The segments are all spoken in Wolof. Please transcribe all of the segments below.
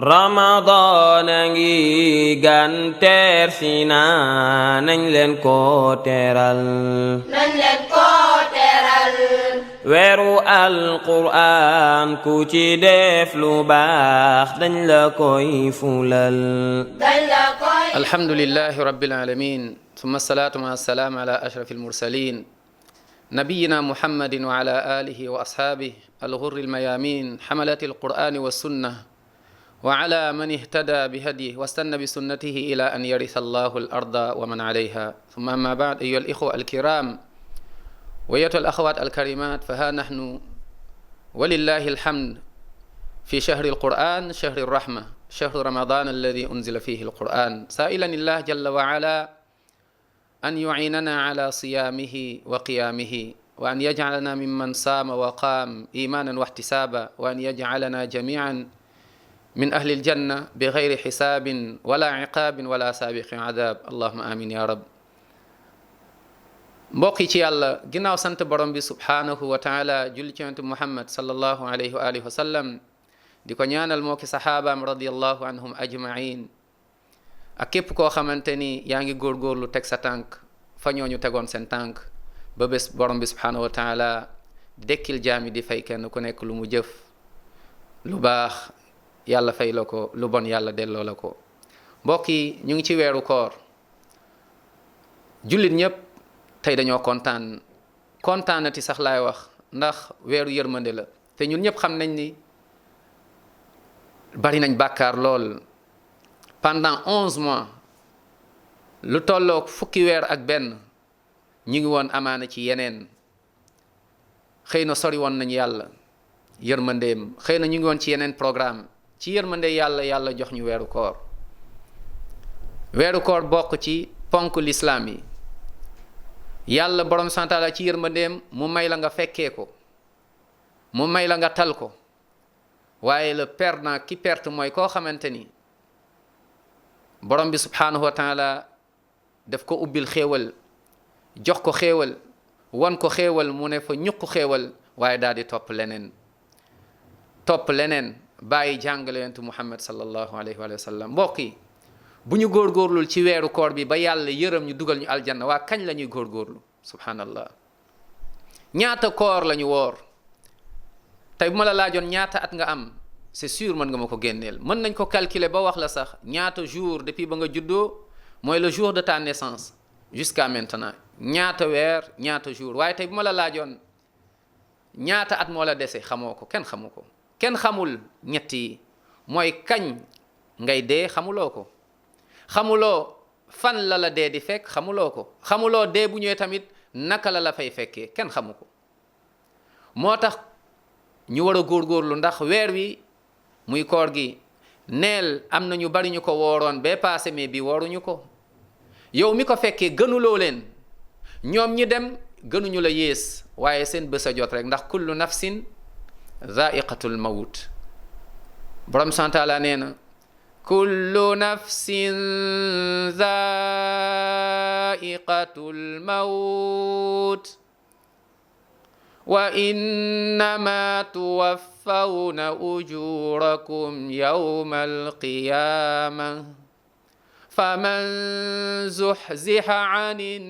Ramadan a ngi gan teer si na nañ leen ko teeral weeru alquraan ku ci def lu baax dañ la koy fulal alhamdulillahi rabbil alamin thumma salatu ma salam ala ashrafil mursalin nabiyina muhammadin wa ala alihi wa ashabihi alghurri almayamin hamalati alqur'ani wassunnah wa ala man ihtada bihadihi wastanna bisunnatihi ila an yaritha allahu al-arda wa man alayha thumma amma ba'd ayyuha al-ikhwa al-kiram wa ayyatuha al-akhawat al-karimat faha nahnu walillahi alhamd fi shahri al-Qur'an shahri ar-rahma shahru ramadan alladhi unzila fihi al-Qur'an sa'ilan Allah jalla wa ala an yu'inana ala siyamihi wa qiyamihi wa an yaj'alana mimman sama wa qam imanan wa ihtisaba wa an yaj'alana jami'an min ahli aljanna bi ghayri hisabin wala iqabin wala sabiqin adab allahumma amin ya rab. mbokk yi ci yàlla ginnaaw sant borom bi subhanahu wa taala julli ci yonent Muhammad sallallahu alayhi wa alihi wa sallam di ko ñaanal moo ki saxaabaam radiyallahu anhum ajmain ak képp koo xamante ni yaa ngi góorgóorlu teg sa tànk fa ñooñu tegoon seen tànk ba bés borom bi subhanahu wa taala dekkil jaami di fay kenn ku nekk lu mu jëf lu baax yàlla fay la ko lu bon yàlla delloo la ko. mbokk yi ñu ngi ci weeru koor jullit ñëpp tey dañoo kontaanati sax laay wax ndax weeru yërmande la te ñun ñëpp xam nañ ni bari nañ bàkkaar lool pendant 11 mois lu tollook fukki weer ak benn ñu ngi woon amaana ci yeneen xëy na sori woon nañ yàlla yërmandeem xëy na ñu ngi woon ci yeneen programme ci yërmande yàlla jox ñu weeru koor bokk ci ponk lislaam yi yàlla borom santaala ci yërmandeem mu may la nga fekkee ko mu may la nga tal ko waaye le perdant ki perte mooy koo xamante ni borom bi subhanahu wa taala daf ko ubbil xéewal jox ko xéewal wan ko xéewal mu ne fa ñuq xéewal waaye daal di topp leneen bàyyi jàngale yonent Muhammad sallallahu alayhi wa sallam. mbokk yi bu ñu góorgóorlul ci weeru koor bi ba yàlla yërëm ñu dugal ñu aljanna waa kañ la ñuy góorgóorlu subhanallah. ñaata koor la ñu woor tey bu ma la laajoon ñaata at nga am c'est sûr mën nga ma ko génneel mën nañ ko calculer ba wax la sax ñaata jour depuis ba nga juddoo mooy le jour de ta naissance jusqu'à maintenant ñaata weer ñaata jour waaye tey bu ma la laajoon ñaata at moo la dese xamoo ko kenn xamu ko. kenn xamul ñett yi mooy kañ ngay dee xamuloo ko xamuloo fan la dee di fekk xamuloo ko xamuloo dee bu ñëwee tamit naka la fay fekkee kenn xamu ko. moo tax ñu war a góorgóorlu ndax weer wi muy koor gi neel am na ñu bari ñu ko wooroon bee passé mais bi wooruñu ko yow mi ko fekkee gënuloo leen ñoom ñi dem gënuñu la yées waaye seen bés a jot rek ndax kullu nafsin zaiqatul mawt borom santaala nee na kullu nafsin zaiqatul mawt wa innama tuwaffawna ujurakum yawmal qiyamah faman zuhziha anin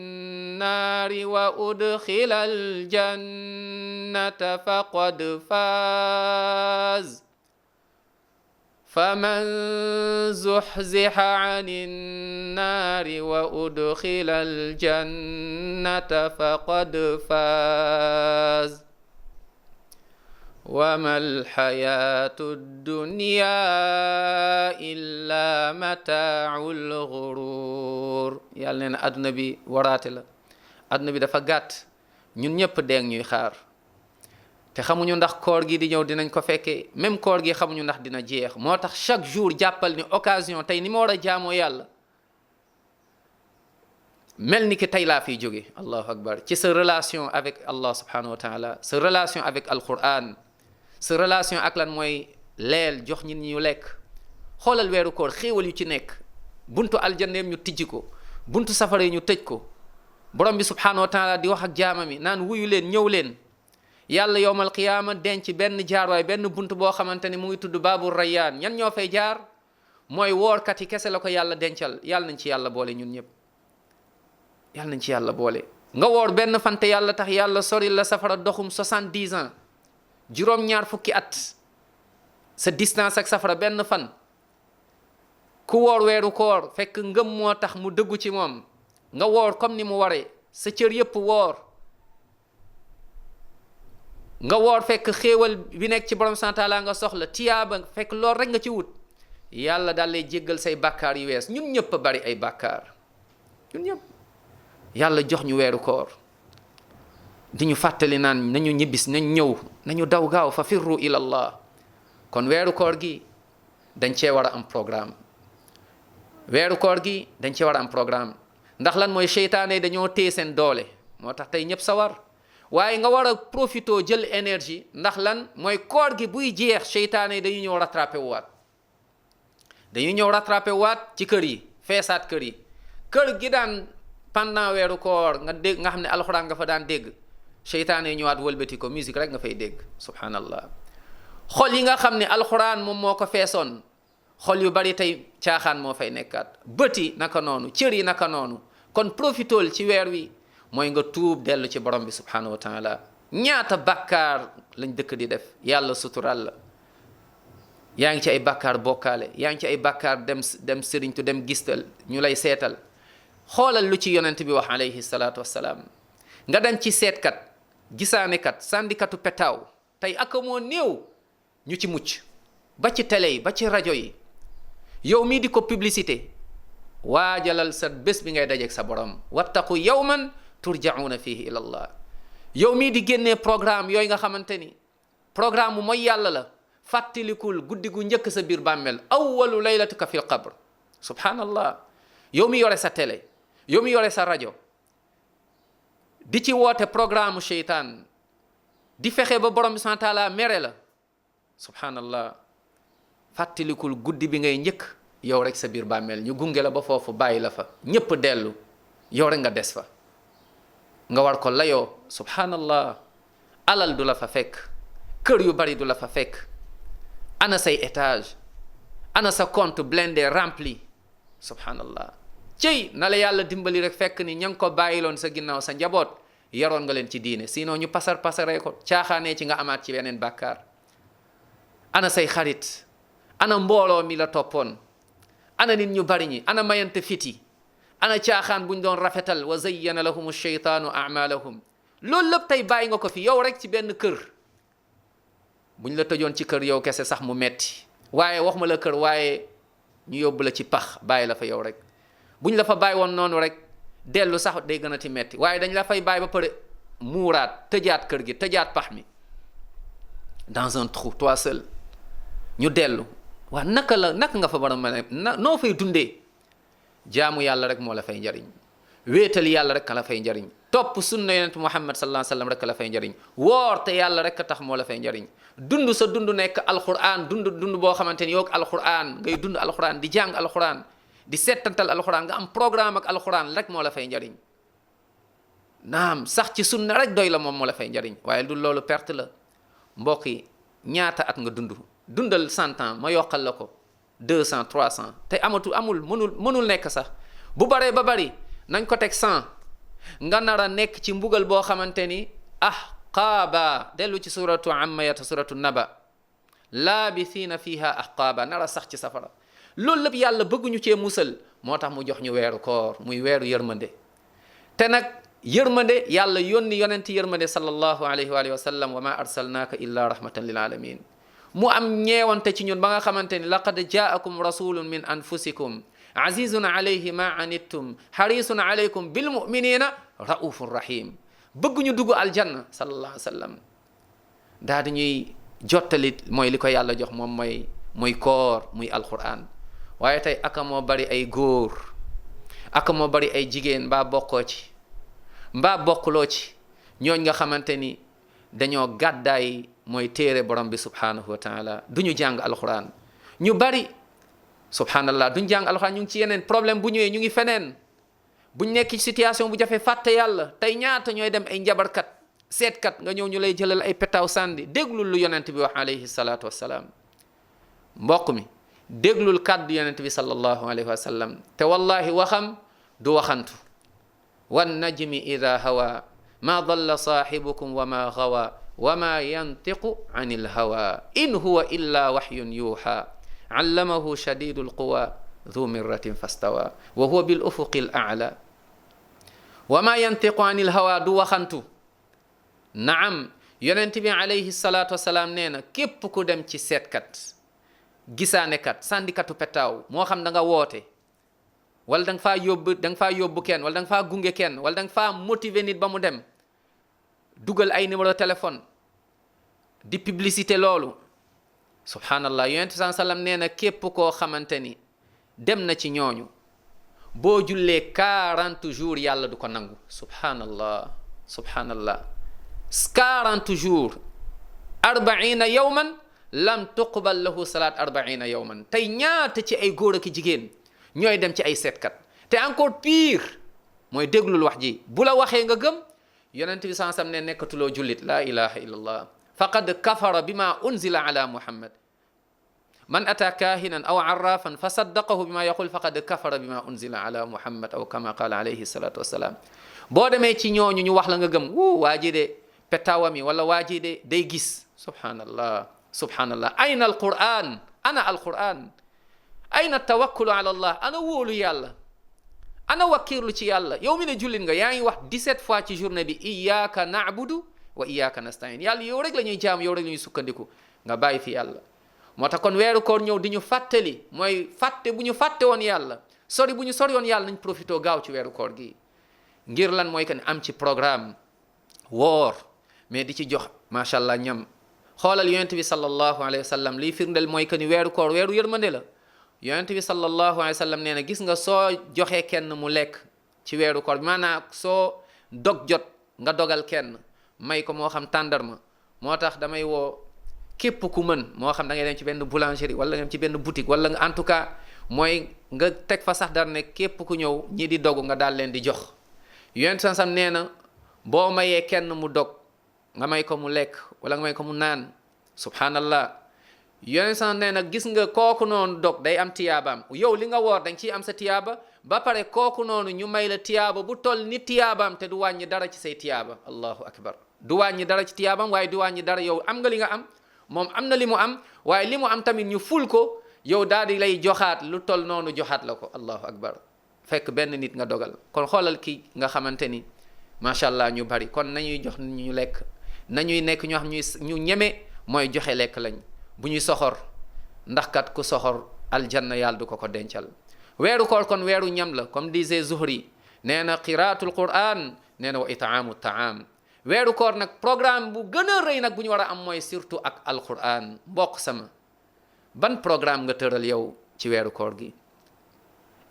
naari wa udkhila aljannata faqad faaz faman zuhziha anin naari wa udkhila aljannata faqad faaz wama alxayatu dunya illa mataaul gurur. yàlla nee na adduna bi waraate la adduna bi dafa gàtt ñun ñëpp deeg ñuy xaar te xamuñu ndax koor gi di ñëw dinañ ko fekkee même koor gi xamuñu ndax dina jeex moo tax chaque jour jàppal ni occasion tey ni ma war a jaamoo yàlla mel ni ki tey laa fiy jóge allahu akbar ci sa relation avec Allah subhanahu wa taala sa relation avec al-Qur'an sa relation ak lan mooy leel jox ñit ñi ñu lekk xoolal weeru koor xéewal yu ci nekk buntu aljanneem ñu tijji ko buntu safara yi ñu tëj ko borom bi subhanahu wa taala di wax ak jaamam yi naan wuyu leen ñëw leen yàlla yowmal qiyaama denc benn jaarwaay benn bunt boo xamante ni mu ngi tudd baabu rayyaan. ñan ñoo fay jaar? mooy woorkat yi kese la ko yàlla dencal. yàlla nañ ci yàlla boole ñun ñëpp, yàlla nañ ci yàlla boole. nga woor benn fan te yàlla tax, yàlla sori la safara doxum 70 ans, juróom-ñaar fukki at sa distance ak safara benn fan. ku woor weeru koor fekk ngëm moo tax mu dëggu ci moom, nga woor comme ni mu waree, sa cër yëpp woor, nga woor fekk xéewal bi nekk ci borom sant Taala nga soxla, tiyaaba fekk lool rek nga ci wut, yàlla daal lay jéggal say bàkkaar yu wees. ñun ñëpp a bari ay bàkkaar, ñun ñëpp. yàlla jox ñu weeru koor di ñu fàttali naan nañu ñibbis, nañ ñëw, nañu daw gaaw, fa firru ila allah. kon weeru koor gi dañ cee war a am programme. weeru koor gi dañ cee war a am programme. ndax lan mooy seytaane dañoo téye seen doole, moo tax tey ñëpp sawar. waaye nga war a profito jël énergie. ndax lan mooy koor gi buy jeex seytaane dañu ñëw rattrapé waat. dañu ñëw rattrapé waat ci kër yi, feesaat kër yi. kër gi daan pendant weeru koor nga dégg, nga xam ne alxuraan nga fa daan dégg, seytaane ñëwaat wëlbati ko, musique rek nga fay dégg. subhanallah. xol yi nga xam ne alxuraan moom moo ko feesoon, xol yu bari tey caaxaan moo fay nekkaat. bët yi naka noonu, cër yi naka noonu. kon profitool ci weer wi mooy nga tuub dellu ci borom bi subhanahu wa taala. ñaata bàkkaar lañ dëkk di def, yàlla sutural la. yaa ngi ci ay bàkkaar bokkaale, yaa ngi ci ay bàkkaar dem sëriñtu, dem gistal ñu lay seetal. xoolal lu ci yonent bi wax alayhi salaatu wassalaam. nga dem ci seetkat, gisaanekat, sandikatu petaaw, tey ak moo néew ñu ci mucc. ba ci télé yi, ba ci rajo yi, yow mii di ko publicité, waajalal sa bés bi ngay dajeeg sa borom. wattaqu yawman turjauna fihi ila allah. yow mii di génnee programme yooyu nga xamante ni programme mooy yàlla la, fàttalikul guddi gu njëkk sa biir bàmmeel, awwalu laylatika fil qabr. subhanallah. yow mi yore sa télé, yow mi yore sa rajo, di ci woote programme seytaan, di fexe ba borom bi subhanahu wa taala mere la. subhanallah. fàttalikul guddi bi ngay njëkk yow rek sa biir bàmmeel, ñu gunge la ba foofu bàyyi la fa, ñépp dellu, yow rek nga des fa, nga war ko layoo. subhanallah. alal du la fa fekk, kër yu bari du la fa fekk. ana say étage, ana sa compte blindé rempli. subhanallah. cey na la yàlla dimbali rek fekk ni ña ngi ko bàyyiloon sa ginnaaw, sa njaboot yaroon nga leen ci diine, sinon ñu pasaree ko, caaxaanee ci nga amaat ci beneen bàkkaar. ana say xarit, ana mbooloo mi la toppoon, ana nit ñu bari ñi, ana mayante fiti, ana caaxaan buñ doon rafetal. wa zayyana lahum sheytaanu amalahum. loolu lépp tey bàyyi nga ko fi yow rek ci benn kër. buñ la tëjoon ci kër yow kese sax mu metti, waaye wax ma la kër, waaye ñu yóbbu la ci pax bàyyi la fa yow rek. buñ la fa bàyyi woon noonu rek dellu sax day gën a ti metti, waaye dañ la fay bàyyi ba pare muuraat, tëjaat kër gi, tëjaat pax mi, dans un trou, toi seul. ñu dellu. waa naka nga fa war a mën a noo fay dundee? jaamu yàlla rek moo la fay njariñ, wéetal yàlla rek ka la fay njariñ, topp sunna yonent Muhammad sallallahu alayhi wa sallam rek la fay njariñ, woor te yàlla rek a tax moo la fay njariñ. dund sa dund nekk alquran, dund boo xamante ni yow ak alquran ngay dund alquran, di jàng alquran, di settantal alquran, nga am programme ak alquran rek moo la fay njariñ. naam sax ci sunna rek doy la, moom moo la fay njariñ, waaye du loolu perte la. mbokk yi, ñaata at nga dundal 100 ans ma yokkal la ko 200 300 te mënul nekk sax. bu baree ba bari nañ ko teg 100, nga nar a nekk ci mbugal boo xamante ni ahqaaba. dellu ci suratu ammayata, suratu naba, laabithiina fiha ahqaaba, nar a sax ci safara. loolu lépp yàlla bëgguñu cee musal, moo tax mu jox ñu weeru koor, muy weeru yërmande. te nag yërmande, yàlla yónni yonenti yërmande sallallahu alayhi wa sallam, wa ma arsalnaaka illa rahmatan lil alamin. mu am ñeewante ci ñun ba nga xamante ni laqad jaakum rasulun min anfusikum azizun alayhi ma anittum harisun alaykum bil muminina raufun rahim. bëgg ñu dugg aljanna sallallahu alayhi wa sallam, daa di ñuy jottali mooy li ko yàlla jox, moom mooy koor, muy alquran. waaye tey aka moo bari ay góor, aka moo bari ay jigéen, mbaa bokkoo ci mbaa bokkuloo ci ñooñ nga xamante ni dañoo gàddaay mooy téere borom bi subhanahu wa taala, duñu jàng alquran. ñu bari subhanallah duñ jàng alquran, ñu ngi ci yeneen problème, bu ñëwee ñu ngi feneen, buñ nekk ci situation bu jafe fàtte yàlla. tey ñaata ñooy dem ay njabarkat, seetkat nga ñëw ñu lay jëlal ay petaaw sànni déglul lu yonent bi wax alayhi salaatu wassalaam mbokk mi déglul kàddu yonent bi sallallahu alayhi wa sallam te wallahi waxam du waxantu wan najmi ida hawa ma dalla saaxibukum wa ma gawa wa ma yantiqu an ilhawa in huwa illa waxyun yuuxa allamahu shadidu alquwa dhu mirratin fastawa wa huwa bil ufuqi al a'la wa ma yantiqu an ilhawa du waxantu naam yonent bi alayhi salaatu wasalaam nee na képp ku dem ci seetkat gisaanekat sandikatu petaaw moo xam da nga woote wala da nga faa yóbbu kenn wala da nga faa gunge kenn wala da nga faa motiver nit ba mu dem dugal ay numéro téléphone di publicité loolu subhanallah yonent bi sallam nee na képp koo xamante ni dem na ci ñooñu boo jullee 40 jours yàlla du ko nangu subhanallah subhanallah 40 jours 40 yawman lam tuqbal lahu salaat 40 yawman tey ñaata ci ay góor ak jigéen ñooy dem ci ay seetkat te encore pire mooy déglul wax ji bu la waxee nga gëm yonent bi sansam ne nekkatuloo jullit laa ilaha illallah faqad kafara bima unzila ala muhammad man ata kahinan aw arrafan fa saddaqahu bima yaqul faqad kafara bima unzila ala muhammad aw kama qala alayhi salatu wassalam boo demee ci ñooñu ñu wax la nga gëm waa ji de petawami wala waa ji de day gis subhanallah subhanallah ayna alquran ana alquran ayna tawakkulu ala allah ana wóolu yàlla ana wakkiirlu ci yàlla yow mi ne jullit nga yaa ngi wax 17 fois ci journée bi iyyaka na'budu wa iyyaka nasta'in yàlla yow rek la ñuy jaam yow rek la ñuy sukkandiku nga bàyyi fi yàlla moo tax kon weeru koor ñëw di ñu fàttali mooy fàtte bu ñu fàtte woon yàlla sori bu ñu sori woon yàlla nañ profité gaaw ci weeru koor gi ngir lan mooy que ne am ci programme woor mais di ci jox macha allah ñam xoolal yonent bi sallallahu alayhi wa sallam liy firndeel mooy que ni weeru koor weeru yërmande la yonent bi sallallahu alayhi wa sallam nee na gis nga soo joxee kenn mu lekk ci weeru koor bi maanaam soo dog jot nga dogal kenn may ko moo xam tàndarma moo tax damay woo képp ku mën moo xam da ngay dem ci benn boulangerie wala nga dem ci benn boutique wala nga en tout cas mooy nga teg fa sax dara ne képp ku ñëw ñi di dogu nga daal leen di jox yonent sam nee na boo mayee kenn mu dog nga may ko mu lekk wala nga may ko mu naan subhanallah yonent sam nee na gis nga kooku noonu dog day am tiyaabaam yow li nga woor danga ciy am sa tiyaaba ba pare kooku noonu ñu may la tiyaaba bu toll ni tiyaabaam te du wàññi dara ci say tiyaaba allahu akbar du wàññi dara ci tiyaabam waaye du wàññi dara yow am nga li nga am moom am na li mu am waaye li mu am tamit ñu ful ko yow daal di lay joxaat lu toll noonu joxaat la ko allahu akbar fekk benn nit nga dogal kon xoolal ki nga xamante ni macha allah ñu bari kon nañuy jox ñu lekk nañuy nekk ñoo xam ñu ñeme mooy joxe lekk lañ bu ñuy soxor ndax kat ku soxor aljanna yàlla du ko ko dencal weeru koor kon weeru ñam la comme disait Zuhri nee na qiraatul quran nee na wa itaamu taam weeru koor nag programme bu gën a rëy nag bu ñu war a am mooy surtout ak alquran mbokk sama ban programme nga tëral yow ci weeru koor gi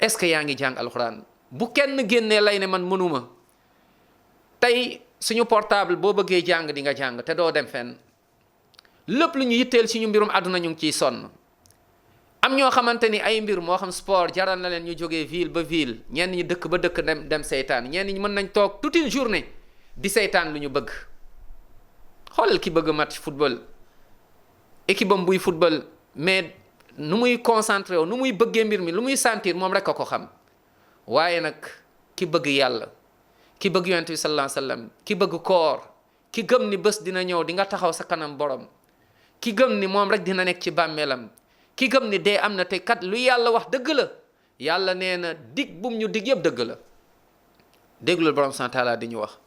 est-ce que yaa ngi jàng alquran bu kenn génnee lay ne man mënuma tey suñu portable boo bëggee jàng di nga jàng te doo dem fenn lépp lu ñu yitteel suñu mbirum àdduna ñu ngi ciy sonn am ñoo xamante ni ay mbir moo xam sport jaral na leen ñu jógee ville ba ville ñenn ñi dëkk ba dëkk dem seytaan ñenn ñi mën nañ toog toute une journée di seytaan lu ñu bëgg xoolal ki bëgg match football équipe am buy football mais nu muy concentré wu nu muy bëggee mbir mi lu muy sentir moom rek a ko xam waaye nag ki bëgg yàlla ki bëgg yonent bi sallallahu alayhi wasallam ki bëgg koor ki gëm ni bés dina ñëw di nga taxaw sa kanam borom ki gëm ni moom rek dina nekk ci bàmmeelam ki gëm ni dee am na te kat lu yàlla wax dëgg la yàlla nee na dig bum ñu dig yëpp dëgg la déglul borom sant taala di ñu wax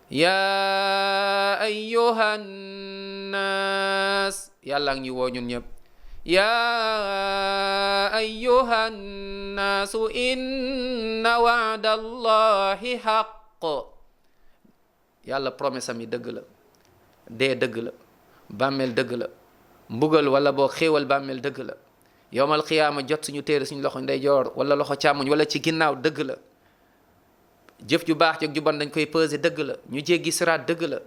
yaa ayyuhan naas yàlla ngi ñu woo ñun ñëpp yaa ayyuhan naasu inna wa'dallahi haqq yàlla promesse am yi dëgg la dee dëgg la bàmmeel dëgg la mbugal wala boo xéewal bàmmeel dëgg la yowmal xiyaama jot suñu téere suñu loxo ndeyjoor wala loxo càmmoñ wala ci ginnaaw dëgg la jëf ju baax jëf ju bon dañ koy peser dëgg la ñu jéggi siraat dëgg la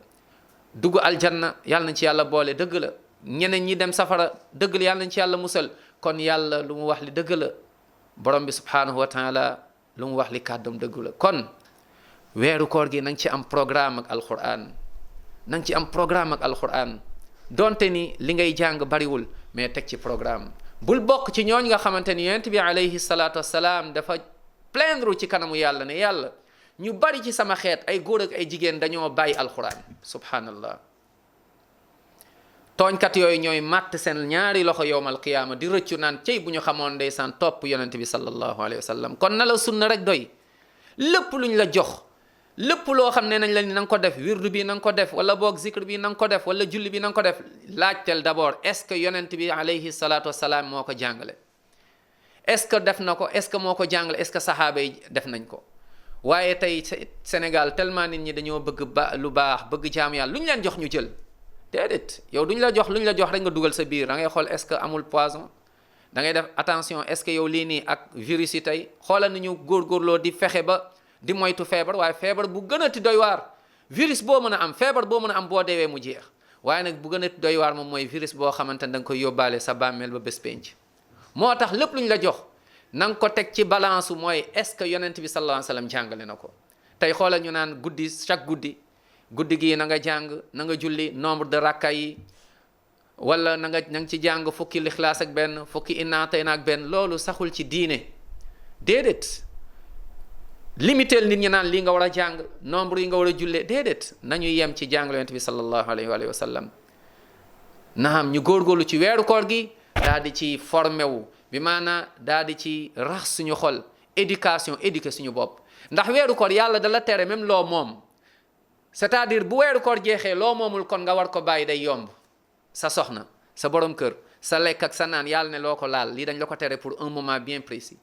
dugg aljanna yàlla nañ ci yàlla boole dëgg la ñeneen ñi dem safara dëgg la yàlla nañ ci yàlla musal kon yàlla lu mu wax li dëgg la borom bi subhanahu wa taala lu mu wax li kàddam dëgg la kon weeru koor gi na nga ci am programme ak alquran na nga ci am programme ak alquran donte ni li ngay jàng bariwul mais teg ci programme bul bokk ci ñooñ nga xamante ni yonent bi alayhi salaatu wassalaam dafa plaindre ci kanamu yàlla ne yàlla ñu bari ci sama xeet ay góor ak ay jigéen dañoo bàyyi alquran subhanallah tooñkat yooyu ñooy màtt seen ñaari loxo yowmal qiyaama di rëccu naan cey bu ñu xamoon ndeysaan topp yonent bi sallallahu alayhi wa sallam kon na la sunna rek doy lépp luñ la jox lépp loo xam ne nañ la ni na nga ko def wirdu bi na nga ko def wala boog zikr bi na nga ko def wala julli bi na nga ko def laajteel d'abord est-ce que yonent bi alayhi salaatu wassalaam moo ko jàngale est-ce que def na ko est-ce que moo ko jàngale est-ce que sahaaba yi def nañ ko waaye tey Sénégal tellement nit ñi dañoo bëgg lu baax bëgg jaam yàlla lu ñu leen jox ñu jël déedéet yow duñ la jox lu ñu la jox rek nga dugal sa biir da ngay xool est-ce que amul poison da ngay def attention est-ce que yow lii nii ak virus yi tey xoolal ni ñu góorgóorloo di fexe ba di moytu feebar waaye feebar bu gën a ti doy waar virus boo mën a am feebar boo mën a am boo deewee mu jeex waaye nag bu gën a ti doy waar moom mooy virus boo xamante ne da nga koy yóbbaale sa bàmmeel ba bés penc moo tax lépp lu ñu la jox na nga ko teg ci balance mooy est-ce que yonent bi sallallahu alayhi wa sallam jàngale na ko tey xoolal ñu naan guddi chaque guddi gi na nga jàng na nga julli nombre de rakka yi wala na nga ci jàng fukki lixlaas ak benn fukki innaa tey naak benn loolu saxul ci diine déedéet limiteel nit ñi naan lii nga war a jàng nombre yi nga war a jullee déedéet nañu yem ci jàng yonent bi sallallahu alayhi wa sallam naam ñu góorgóorlu ci weeru koor gi daal di ci formé wu bi maanaa daal di ci rax suñu xol éduquer suñu bopp ndax weeru koor yàlla dala tere même loo moom c'est-à-dire bu weeru koor jeexee loo moomul kon nga war ko bàyyi day yomb sa soxna sa borom kër sa lekk ak sa naan yàlla ne loo ko laal lii dañ la ko tere pour un moment bien précis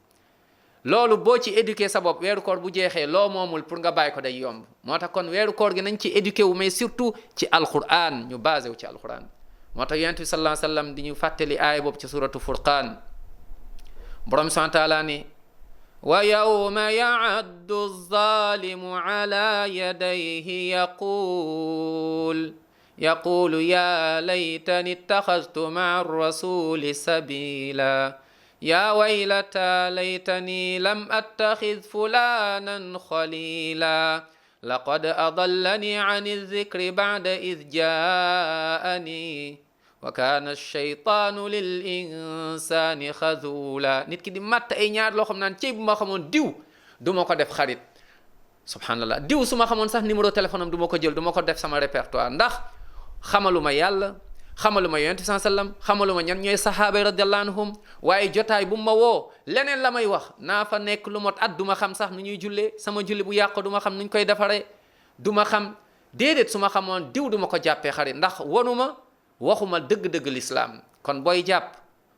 loolu boo ci éduquer sa bopp weeru koor bu jeexee loo moomul pour nga bàyyi ko day yomb moo tax kon weeru koor gi nañ ci éduquer wu mais surtout ci alquran ñu basé wu ci alquran moo tax yonent bi sallallahu alayhi wa sallam di ñu fàttali aaya boobu ci suratu furqaan borom subhanahu wa taala ni wa yawma ya'addu az-zalimu ala yadayhi yaqulu ya laytani ittakhadhtu ma'a ar-rasuli sabila ya waylata laytani lam attakhidh fulanan khalila laqad adallani 'ani adh-dhikri ba'da idh ja'ani wa kaana ash-shaytaanu lil insaani xazuula nit ki di matt ay ñaar loo xam naan cey bu ma xamoon diw du ma ko def xarit subhanallah diw su ma xamoon sax numéro téléphone am du ma ko jël du ma ko def sama répertoire ndax xamaluma yàlla xamaluma yonent bi sallam xamaluma ñan ñooy sahaaba yi radiyallahu anhum waaye jotaay bu ma woo leneen la may wax naa fa nekk lu mot at du ma xam sax nu ñuy jullee sama julli bu yàqu du ma xam nu ñu koy defaree du ma xam déedéet su ma xamoon diw du ma ko jàppee xarit ndax wanuma waxuma dëgg-dëgg lislaam kon booy jàpp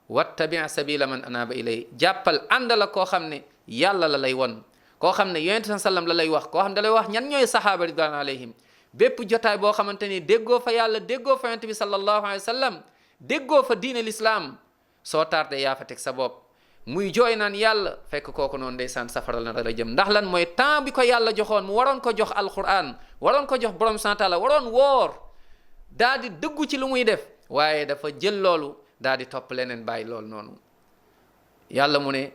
wattabi sabila man anaba ilay jàppal àndala koo xam ne yàlla la lay won koo xam ne yonent bi sallam la lay wax koo xam ne da lay wax ñan ñooy sahaaba ridwan alayhim bépp jotaay boo xamante ni déggoo fa yàlla déggoo fa yonent bi sallallahu alayhi wa sallam déggoo fa diine lislaam soo tardé yaa fa teg sa bopp muy jooy naan yàlla fekk kooku noonu ndeysaan safara la la jëm ndax lan mooy temps bi ko yàlla joxoon mu waroon ko jox alquran waroon ko jox borom sant la waroon woor daa di dëggu ci lu muy def waaye dafa jël loolu daa di topp leneen bàyyi loolu noonu yàlla mu ne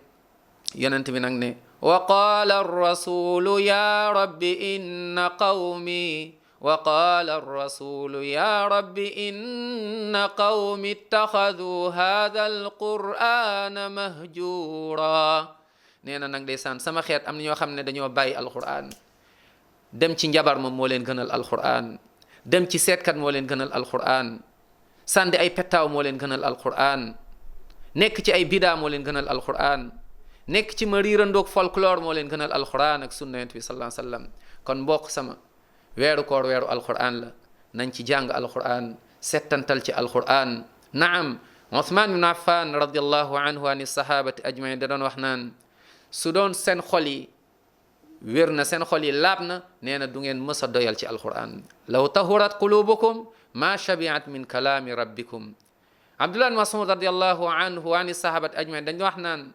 yonent bi nag ne wa qaala arrasulu ya rabbi inna qawmi wa qaala arrasulu ya rabbi inna qawmi ittaxadu hada alqur'ana mahjura nee na nag ndeysaan sama xeet am na ñoo xam ne dañoo bàyyi alqur'an dem ci njabar moom moo leen gënal alqur'an dem ci seetkat moo leen gënal alquran sànni ay pettaaw moo leen gënal alquran nekk ci ay bidaa moo leen gënal alquran nekk ci ma riirandoog folklore moo leen gënal alquran ak sunna yonent bi sallallahu alayhi wa sallam kon mbokk sama weeru koor weeru alquran la nañ ci jàng alquran settantal ci alquran naam Uthman ibn Affan radiallahu anhu an sahabati ajmain da doon wax naan su doon seen xol yi wér na seen xol yi laab na nee na du ngeen mës a doyal ci alquran law tahurat qulubukum ma shabiat min kalaami rabbikum Abdullah ibn Mas'ud radiallahu anhu ani sahabat ajmain dañ wax naan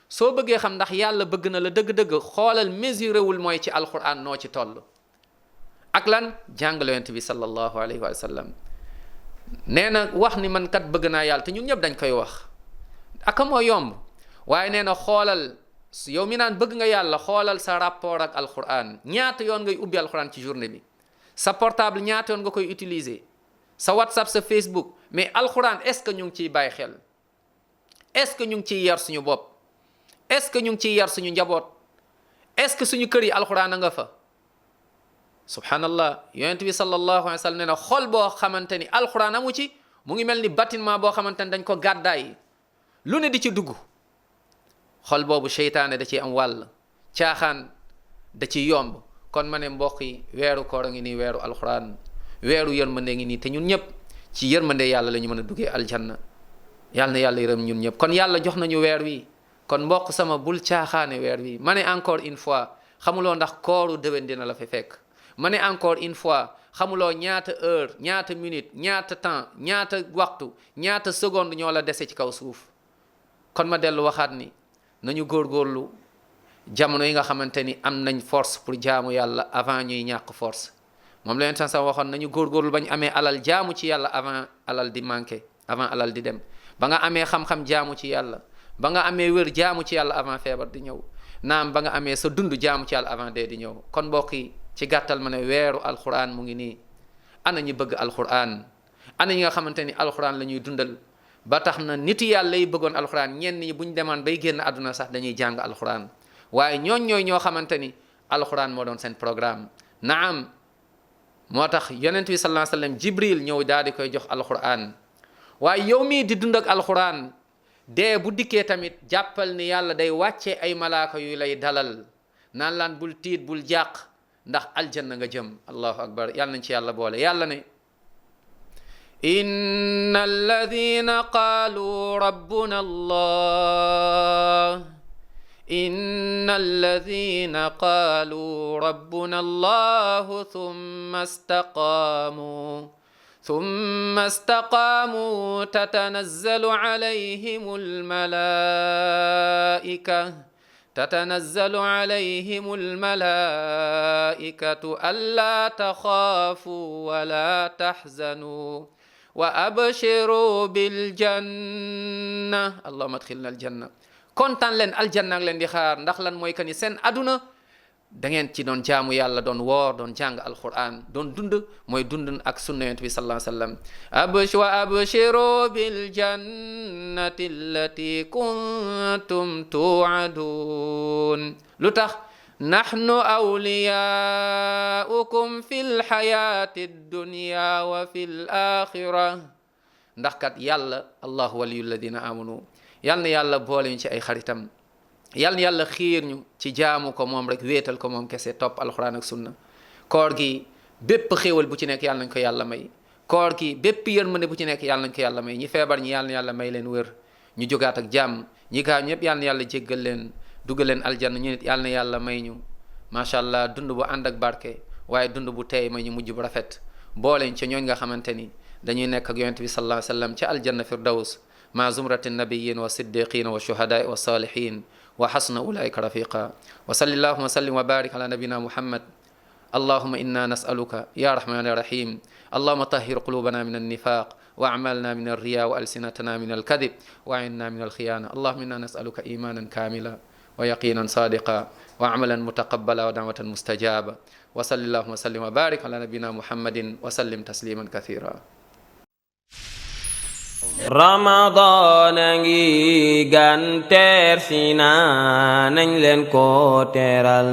soo bëggee xam ndax yàlla bëgg na la dëgg-dëgg xoolal mesuré wul mooy ci alquran noo ci toll ak lan jàngale yonent bi sallallahu alayhi wa sallam nee na wax ni man kat bëgg naa yàlla te ñun ñëpp dañ koy wax aka moo yomb waaye nee na xoolal yow mi naan bëgg nga yàlla xoolal sa rapport ak alquran ñaata yoon ngay ubbi alquran ci journée bi sa portable ñaata yoon nga koy utiliser sa WhatsApp sa Facebook mais alquran est-ce que ñu ngi ciy bàyyi xel est-ce que ñu ngi ciy yar suñu bopp est-ce que ñu ngi ciy yar suñu njaboot est-ce que suñu kër yi alquran a nga fa subhanallah yonent bi sallallahu alayhi wa sallam nee na xol boo xamante ni alquran amu ci mu ngi mel ni bâtiment boo xamante ni dañ ko gàddaay lu ne di ci dugg xol boobu seytaane da ciy am wàll caaxaan da ciy yomb kon ma ne mbokk yi weeru koor a ngi nii weeru alquran weeru yërmande ngi nii te ñun ñëpp ci yërmande yàlla la ñu mën a duggee aljanna yàlla na yàlla yërëm ñun ñëpp kon yàlla jox nañu weer wi kon mbokk sama bul caaxaane weer wi ma ne encore une fois xamuloo ndax kooru déwén dina la fi fekk ma ne encore une fois xamuloo ñaata heure ñaata minute ñaata temps ñaata waxtu ñaata seconde ñoo la dese ci kaw suuf kon ma dellu waxaat ni nañu góorgóorlu jamono yi nga xamante ni am nañ force pour jaamu yàlla avant ñuy ñàkk force moom la sax waxoon nañu góorgóorlu bañ amee alal jaamu ci yàlla avant alal di manqué avant alal di dem ba nga amee xam-xam jaamu ci yàlla ba nga amee wér jaamu ci yàlla avant feebar di ñëw naam ba nga amee sa dund jaamu ci yàlla avant dee di ñëw kon mbokk yi ci gàttal ma ne weeru alquran mu ngi nii ana ñi bëgg alquran ana ñi nga xamante ni alquran la ñuy dundal ba tax na nit yàlla yi bëggoon alquran ñenn ñi buñ demaan bay génn àdduna sax dañuy jàng alquran waaye ñooy ñoo xamante ni alquran moo doon seen programme naam moo tax yonent bi sallallahu alayhi wasallam jibril ñëw daal di koy jox alquran waaye yow mii di dund ak alquran dee bu dikkee tamit jàppal ni yàlla day wàcce ay malaaka yu lay dalal naan laan bul tiit bul jàq ndax aljanna nga jëm allahu akbar yàlla nañ ci yàlla boole yàlla ne inna alladina qaalu rabbuna allah inna alladina qaalu rabbuna allahu thumma istaqaamu tatanazzalu alayhim almalaa'ikatu allaa taxaafuu wa laa taxzanuu wa abshiruu biljanna allahumma adxilna aljanna kontaan leen aljanna ak leen di xaar ndax lan mooy que ni seen aduna da ngeen ci doon jaamu yàlla doon woor doon jàng alquran doon dund mooy dund ak sunna yonent bi sallallahu alayhi wa sallam wa abshiru bil jannati allati kuntum tu'adun lu tax nahnu awliyaukum fil hayati dunya wa fil akhirah ndax kat yàlla allahu waliyul ladina amanu yal na yàlla boole ñu ci ay xaritam yal na yàlla xiir ñu ci jaamu ko moom rek wéetal ko moom kese topp alxuraan ak sunna koor gi bépp xéewal bu ci nekk yàlla nañ ko yàlla may koor gi bépp yërmande bu ci nekk yàlla nañ ko yàlla may ñi feebar ñi yàlla na yàlla may leen wér ñu jógaat ak jàmm ñi gaaw ñëpp yàlla na yàlla jéggal leen dugal leen aljanna ñu nit yàlla na yàlla may ñu macha allah dund bu ànd ak barke waaye dund bu teey may ñu mujj bu rafet booleñ ci ñooñ nga xamante ni dañuy nekk ak yonent bi sallallahu alayhi wa sallam ci aljanna firdaws ma zumrati nabiyin wa siddiqin wa shuhadaai wa salihin wa hasuna ulaika rafiqa wa salli allahuma wa sallim wa barik ala nabina muhammad allahuma inna nasaluka ya rahman ya rahim allahuma tahhir qulubana min annifaq wa a'malna min alriya wa alsinatana min alkadib wa a'inna min alkhiyana allahuma inna nasaluka imanan kamila wa yaqinan sadiqa wa amalan mutaqabbala wa da'watan mustajaba wa salli allahuma wa sallim wa barik ala nabina muhammadin wa sallim tasliman kathira Ramadan a ngi gan teer si na nañ leen ko teeral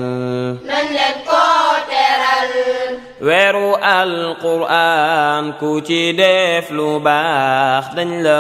weeru alquran ku ci def lu baax dañ la